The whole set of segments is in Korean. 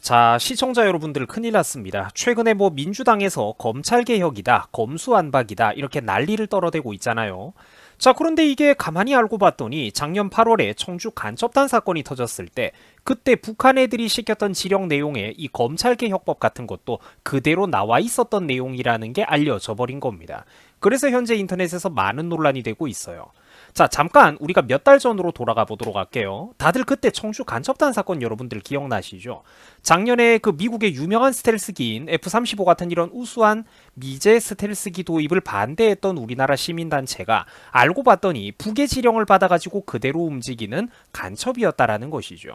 자, 시청자 여러분들 큰일 났습니다. 최근에 뭐 민주당에서 검찰개혁이다, 검수안박이다 이렇게 난리를 떨어대고 있잖아요. 자, 그런데 이게 가만히 알고 봤더니 작년 8월에 청주 간첩단 사건이 터졌을 때 그때 북한 애들이 시켰던 지령 내용에 이 검찰개혁법 같은 것도 그대로 나와 있었던 내용이라는 게 알려져 버린 겁니다. 그래서 현재 인터넷에서 많은 논란이 되고 있어요. 자, 잠깐 우리가 몇 달 전으로 돌아가 보도록 할게요. 다들 그때 청주 간첩단 사건 여러분들 기억나시죠? 작년에 그 미국의 유명한 스텔스기인 F-35 같은 이런 우수한 미제 스텔스기 도입을 반대했던 우리나라 시민단체가 알고 봤더니 북의 지령을 받아가지고 그대로 움직이는 간첩이었다라는 것이죠.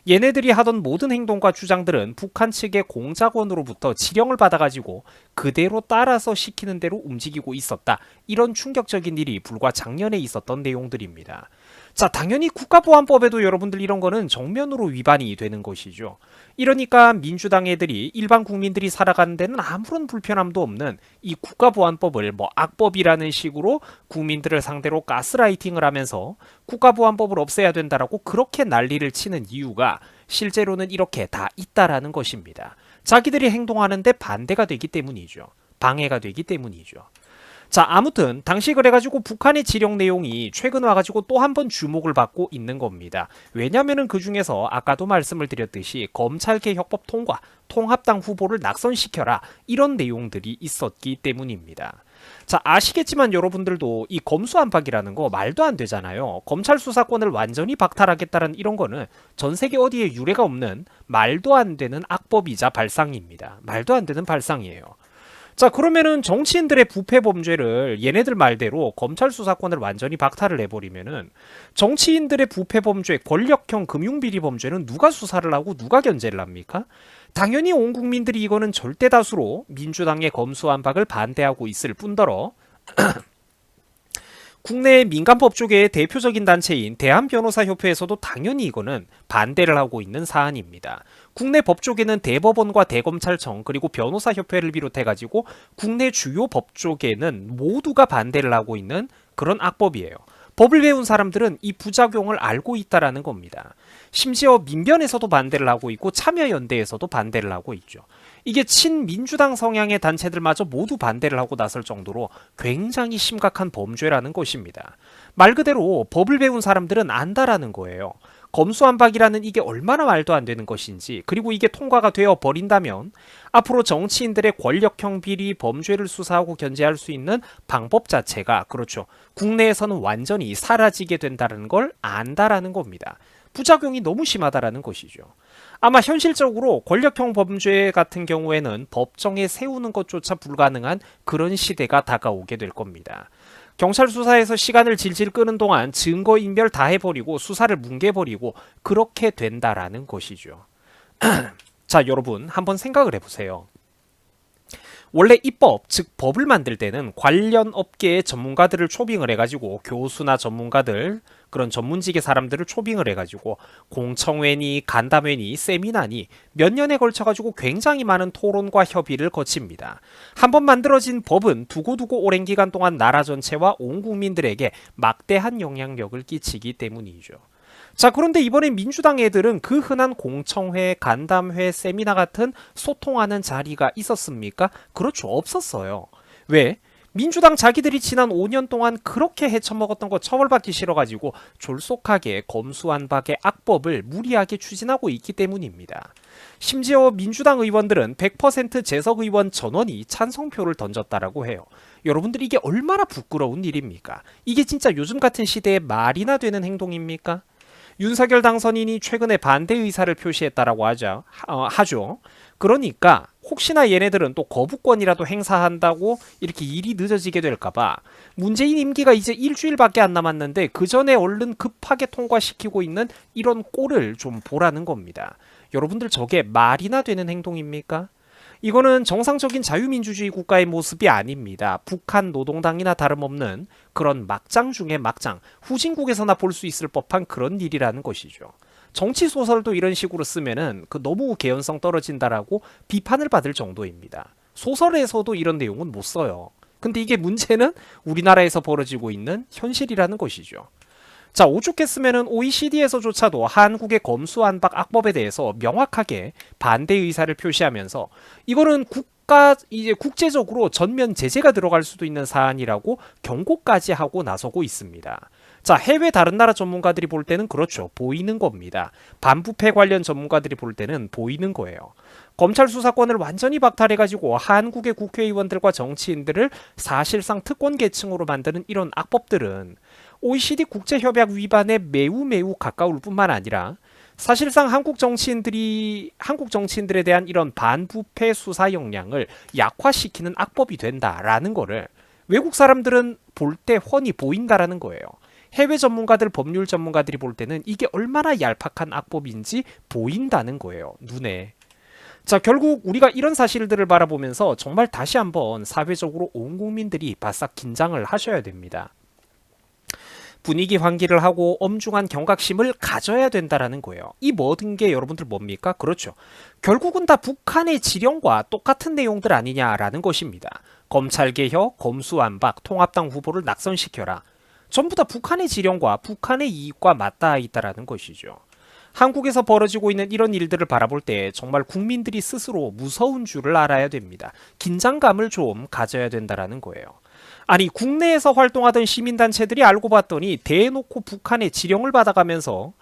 얘네들이 하던 모든 행동과 주장들은 북한 측의 공작원으로부터 지령을 받아가지고 그대로 따라서 시키는 대로 움직이고 있었다. 이런 충격적인 일이 불과 작년에 있었던 내용들입니다. 자, 당연히 국가보안법에도 여러분들 이런 거는 정면으로 위반이 되는 것이죠. 이러니까 민주당 애들이 일반 국민들이 살아가는 데는 아무런 불편함도 없는 이 국가보안법을 뭐 악법이라는 식으로 국민들을 상대로 가스라이팅을 하면서 국가보안법을 없애야 된다라고 그렇게 난리를 치는 이유가 실제로는 이렇게 다 있다라는 것입니다. 자기들이 행동하는데 반대가 되기 때문이죠. 방해가 되기 때문이죠. 자, 아무튼 당시 그래가지고 북한의 지령 내용이 최근 와가지고 또 한 번 주목을 받고 있는 겁니다. 왜냐면은 그 중에서 아까도 말씀을 드렸듯이 검찰개혁법 통과, 통합당 후보를 낙선시켜라 이런 내용들이 있었기 때문입니다. 자, 아시겠지만 여러분들도 이 검수안박이라는 거 말도 안 되잖아요. 검찰 수사권을 완전히 박탈하겠다는 이런 거는 전 세계 어디에 유례가 없는 말도 안 되는 악법이자 발상입니다. 말도 안 되는 발상이에요. 자, 그러면은 정치인들의 부패 범죄를 얘네들 말대로 검찰 수사권을 완전히 박탈을 해버리면은 정치인들의 부패 범죄, 권력형 금융비리 범죄는 누가 수사를 하고 누가 견제를 합니까? 당연히 온 국민들이 이거는 절대 다수로 민주당의 검수안박을 반대하고 있을 뿐더러 국내 민간법조계의 대표적인 단체인 대한변호사협회에서도 당연히 이거는 반대를 하고 있는 사안입니다. 국내 법조계는 대법원과 대검찰청 그리고 변호사협회를 비롯해가지고 국내 주요 법조계는 모두가 반대를 하고 있는 그런 악법이에요. 법을 배운 사람들은 이 부작용을 알고 있다라는 겁니다. 심지어 민변에서도 반대를 하고 있고 참여연대에서도 반대를 하고 있죠. 이게 친민주당 성향의 단체들마저 모두 반대를 하고 나설 정도로 굉장히 심각한 범죄라는 것입니다. 말 그대로 법을 배운 사람들은 안다라는 거예요. 검수안박이라는 이게 얼마나 말도 안 되는 것인지, 그리고 이게 통과가 되어 버린다면 앞으로 정치인들의 권력형 비리 범죄를 수사하고 견제할 수 있는 방법 자체가, 그렇죠, 국내에서는 완전히 사라지게 된다는 걸 안다라는 겁니다. 부작용이 너무 심하다라는 것이죠. 아마 현실적으로 권력형 범죄 같은 경우에는 법정에 세우는 것조차 불가능한 그런 시대가 다가오게 될 겁니다. 경찰 수사에서 시간을 질질 끄는 동안 증거인멸 다 해버리고 수사를 뭉개버리고 그렇게 된다라는 것이죠. 자, 여러분 한번 생각을 해보세요. 원래 입법, 즉 법을 만들 때는 관련 업계의 전문가들을 초빙을 해가지고 교수나 전문가들, 그런 전문직의 사람들을 초빙을 해가지고 공청회니 간담회니 세미나니 몇 년에 걸쳐가지고 굉장히 많은 토론과 협의를 거칩니다. 한번 만들어진 법은 두고두고 오랜 기간 동안 나라 전체와 온 국민들에게 막대한 영향력을 끼치기 때문이죠. 자, 그런데 이번에 민주당 애들은 그 흔한 공청회, 간담회, 세미나 같은 소통하는 자리가 있었습니까? 그렇죠, 없었어요. 왜? 민주당 자기들이 지난 5년 동안 그렇게 헤쳐먹었던 거 처벌받기 싫어가지고 졸속하게 검수안박의 악법을 무리하게 추진하고 있기 때문입니다. 심지어 민주당 의원들은 100% 재석 의원 전원이 찬성표를 던졌다라고 해요. 여러분들 이게 얼마나 부끄러운 일입니까? 이게 진짜 요즘 같은 시대에 말이나 되는 행동입니까? 윤석열 당선인이 최근에 반대 의사를 표시했다라고 하죠. 그러니까 혹시나 얘네들은 또 거부권이라도 행사한다고 이렇게 일이 늦어지게 될까봐 문재인 임기가 이제 일주일밖에 안 남았는데 그 전에 얼른 급하게 통과시키고 있는 이런 꼴을 좀 보라는 겁니다. 여러분들 저게 말이나 되는 행동입니까? 이거는 정상적인 자유민주주의 국가의 모습이 아닙니다. 북한 노동당이나 다름없는 그런 막장 중에 막장, 후진국에서나 볼 수 있을 법한 그런 일이라는 것이죠. 정치 소설도 이런 식으로 쓰면은 그 너무 개연성 떨어진다라고 비판을 받을 정도입니다. 소설에서도 이런 내용은 못 써요. 근데 이게 문제는 우리나라에서 벌어지고 있는 현실이라는 것이죠. 자, 오죽했으면은 OECD에서조차도 한국의 검수완박 악법에 대해서 명확하게 반대 의사를 표시하면서 이거는 이제 국제적으로 전면 제재가 들어갈 수도 있는 사안이라고 경고까지 하고 나서고 있습니다. 자, 해외 다른 나라 전문가들이 볼 때는 그렇죠. 보이는 겁니다. 반부패 관련 전문가들이 볼 때는 보이는 거예요. 검찰 수사권을 완전히 박탈해가지고 한국의 국회의원들과 정치인들을 사실상 특권 계층으로 만드는 이런 악법들은 OECD 국제협약 위반에 매우 가까울 뿐만 아니라 사실상 한국 정치인들에 대한 이런 반부패 수사 역량을 약화시키는 악법이 된다라는 거를 외국 사람들은 볼 때 훤히 보인다라는 거예요. 해외 전문가들, 법률 전문가들이 볼 때는 이게 얼마나 얄팍한 악법인지 보인다는 거예요. 눈에. 자, 결국 우리가 이런 사실들을 바라보면서 정말 다시 한번 사회적으로 온 국민들이 바싹 긴장을 하셔야 됩니다. 분위기 환기를 하고 엄중한 경각심을 가져야 된다라는 거예요. 이 모든 게 여러분들 뭡니까? 그렇죠. 결국은 다 북한의 지령과 똑같은 내용들 아니냐라는 것입니다. 검찰개혁, 검수완박, 통합당 후보를 낙선시켜라. 전부 다 북한의 지령과 북한의 이익과 맞닿아 있다라는 것이죠. 한국에서 벌어지고 있는 이런 일들을 바라볼 때 정말 국민들이 스스로 무서운 줄을 알아야 됩니다. 긴장감을 좀 가져야 된다라는 거예요. 아니, 국내에서 활동하던 시민단체들이 알고 봤더니 대놓고 북한의 지령을 받아가면서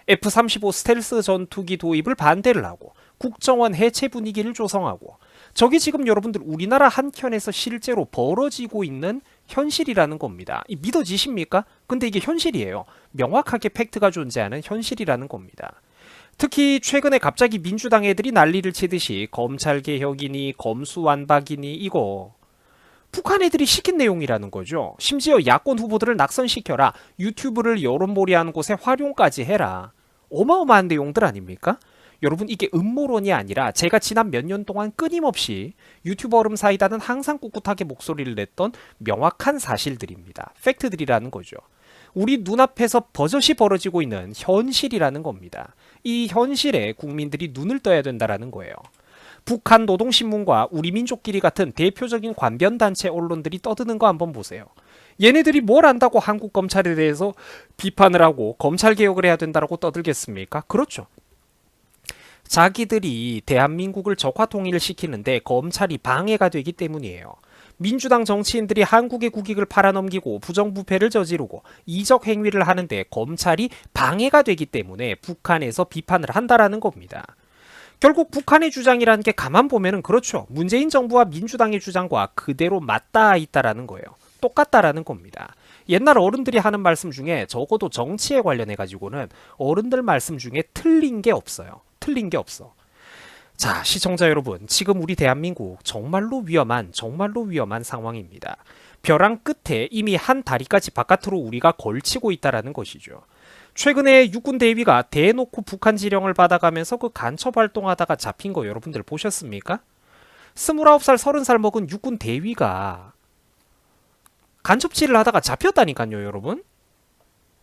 F-35 스텔스 전투기 도입을 반대를 하고 국정원 해체 분위기를 조성하고 저게 지금 여러분들 우리나라 한켠에서 실제로 벌어지고 있는 현실이라는 겁니다. 믿어지십니까? 근데 이게 현실이에요. 명확하게 팩트가 존재하는 현실이라는 겁니다. 특히 최근에 갑자기 민주당 애들이 난리를 치듯이 검찰개혁이니 검수완박이니 이거 북한 애들이 시킨 내용이라는 거죠. 심지어 야권 후보들을 낙선시켜라. 유튜브를 여론몰이하는 곳에 활용까지 해라. 어마어마한 내용들 아닙니까? 여러분, 이게 음모론이 아니라 제가 지난 몇 년 동안 끊임없이 유튜브 얼음 사이다는 항상 꿋꿋하게 목소리를 냈던 명확한 사실들입니다. 팩트들이라는 거죠. 우리 눈앞에서 버젓이 벌어지고 있는 현실이라는 겁니다. 이 현실에 국민들이 눈을 떠야 된다는 거예요. 북한 노동신문과 우리민족끼리 같은 대표적인 관변단체 언론들이 떠드는 거 한번 보세요. 얘네들이 뭘 안다고 한국 검찰에 대해서 비판을 하고 검찰개혁을 해야 된다고 떠들겠습니까? 그렇죠. 자기들이 대한민국을 적화통일시키는데 검찰이 방해가 되기 때문이에요. 민주당 정치인들이 한국의 국익을 팔아넘기고 부정부패를 저지르고 이적 행위를 하는데 검찰이 방해가 되기 때문에 북한에서 비판을 한다라는 겁니다. 결국 북한의 주장이라는 게 가만 보면은 그렇죠. 문재인 정부와 민주당의 주장과 그대로 맞닿아 있다라는 거예요. 똑같다라는 겁니다. 옛날 어른들이 하는 말씀 중에 적어도 정치에 관련해 가지고는 어른들 말씀 중에 틀린 게 없어요. 틀린 게 없어. 자, 시청자 여러분, 지금 우리 대한민국 정말로 위험한 상황입니다. 벼랑 끝에 이미 한 다리까지 바깥으로 우리가 걸치고 있다라는 것이죠. 최근에 육군 대위가 대놓고 북한 지령을 받아가면서 그 간첩 활동하다가 잡힌 거 여러분들 보셨습니까? 29살, 30살 먹은 육군 대위가 간첩질을 하다가 잡혔다니까요, 여러분.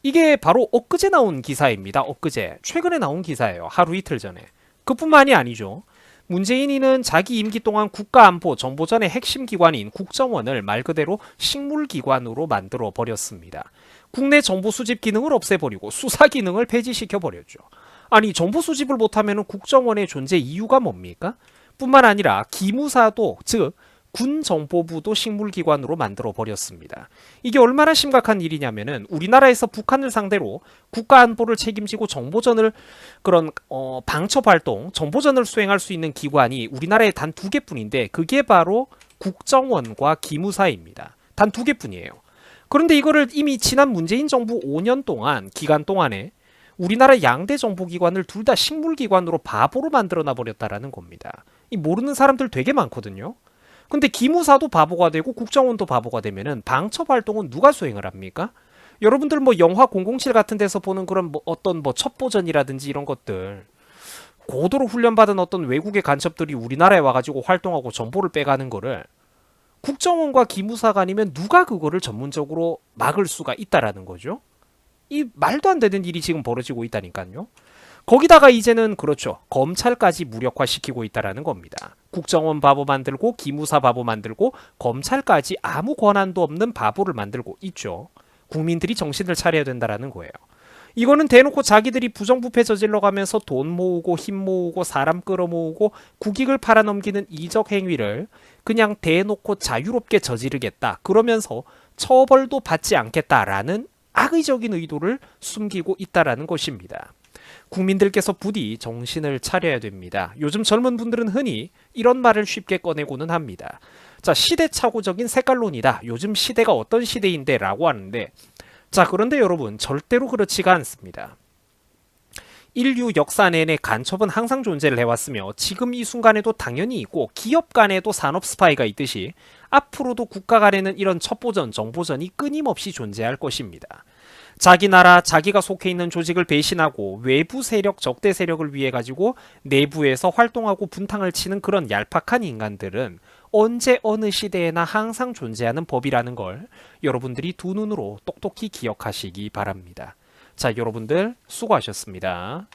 이게 바로 엊그제 나온 기사입니다. 엊그제. 최근에 나온 기사예요. 하루 이틀 전에. 그뿐만이 아니죠. 문재인이는 자기 임기 동안 국가안보 정보전의 핵심 기관인 국정원을 말 그대로 식물기관으로 만들어 버렸습니다. 국내 정보 수집 기능을 없애버리고 수사 기능을 폐지시켜 버렸죠. 아니, 정보 수집을 못하면 국정원의 존재 이유가 뭡니까? 뿐만 아니라 기무사도, 즉 군정보부도 식물기관으로 만들어 버렸습니다. 이게 얼마나 심각한 일이냐면은 우리나라에서 북한을 상대로 국가안보를 책임지고 정보전을 방첩활동, 정보전을 수행할 수 있는 기관이 우리나라에 단 2개뿐인데 그게 바로 국정원과 기무사입니다. 단 2개뿐이에요. 그런데 이거를 이미 지난 문재인 정부 5년 동안 기간 동안에 우리나라 양대 정보기관을 둘 다 식물기관으로 바보로 만들어놔 버렸다라는 겁니다. 이 모르는 사람들 되게 많거든요. 근데 기무사도 바보가 되고 국정원도 바보가 되면은 방첩 활동은 누가 수행을 합니까? 여러분들 뭐 영화 007 같은 데서 보는 그런 어떤 첩보전이라든지 이런 것들, 고도로 훈련받은 어떤 외국의 간첩들이 우리나라에 와가지고 활동하고 정보를 빼가는 거를 국정원과 기무사가 아니면 누가 그거를 전문적으로 막을 수가 있다라는 거죠. 이 말도 안 되는 일이 지금 벌어지고 있다니까요. 거기다가 이제는 그렇죠. 검찰까지 무력화시키고 있다라는 겁니다. 국정원 바보 만들고 기무사 바보 만들고 검찰까지 아무 권한도 없는 바보를 만들고 있죠. 국민들이 정신을 차려야 된다라는 거예요. 이거는 대놓고 자기들이 부정부패 저질러 가면서 돈 모으고 힘 모으고 사람 끌어모으고 국익을 팔아넘기는 이적 행위를 그냥 대놓고 자유롭게 저지르겠다. 그러면서 처벌도 받지 않겠다라는 악의적인 의도를 숨기고 있다라는 것입니다. 국민들께서 부디 정신을 차려야 됩니다. 요즘 젊은 분들은 흔히 이런 말을 쉽게 꺼내고는 합니다. 자, 시대착오적인 색깔론이다. 요즘 시대가 어떤 시대인데 라고 하는데, 자, 그런데 여러분 절대로 그렇지가 않습니다. 인류 역사 내내 간첩은 항상 존재를 해왔으며 지금 이 순간에도 당연히 있고 기업 간에도 산업 스파이가 있듯이 앞으로도 국가 간에는 이런 첩보전, 정보전이 끊임없이 존재할 것입니다. 자기 나라, 자기가 속해 있는 조직을 배신하고 외부 세력, 적대 세력을 위해 가지고 내부에서 활동하고 분탕을 치는 그런 얄팍한 인간들은 언제 어느 시대에나 항상 존재하는 법이라는 걸 여러분들이 두 눈으로 똑똑히 기억하시기 바랍니다. 자, 여러분들 수고하셨습니다.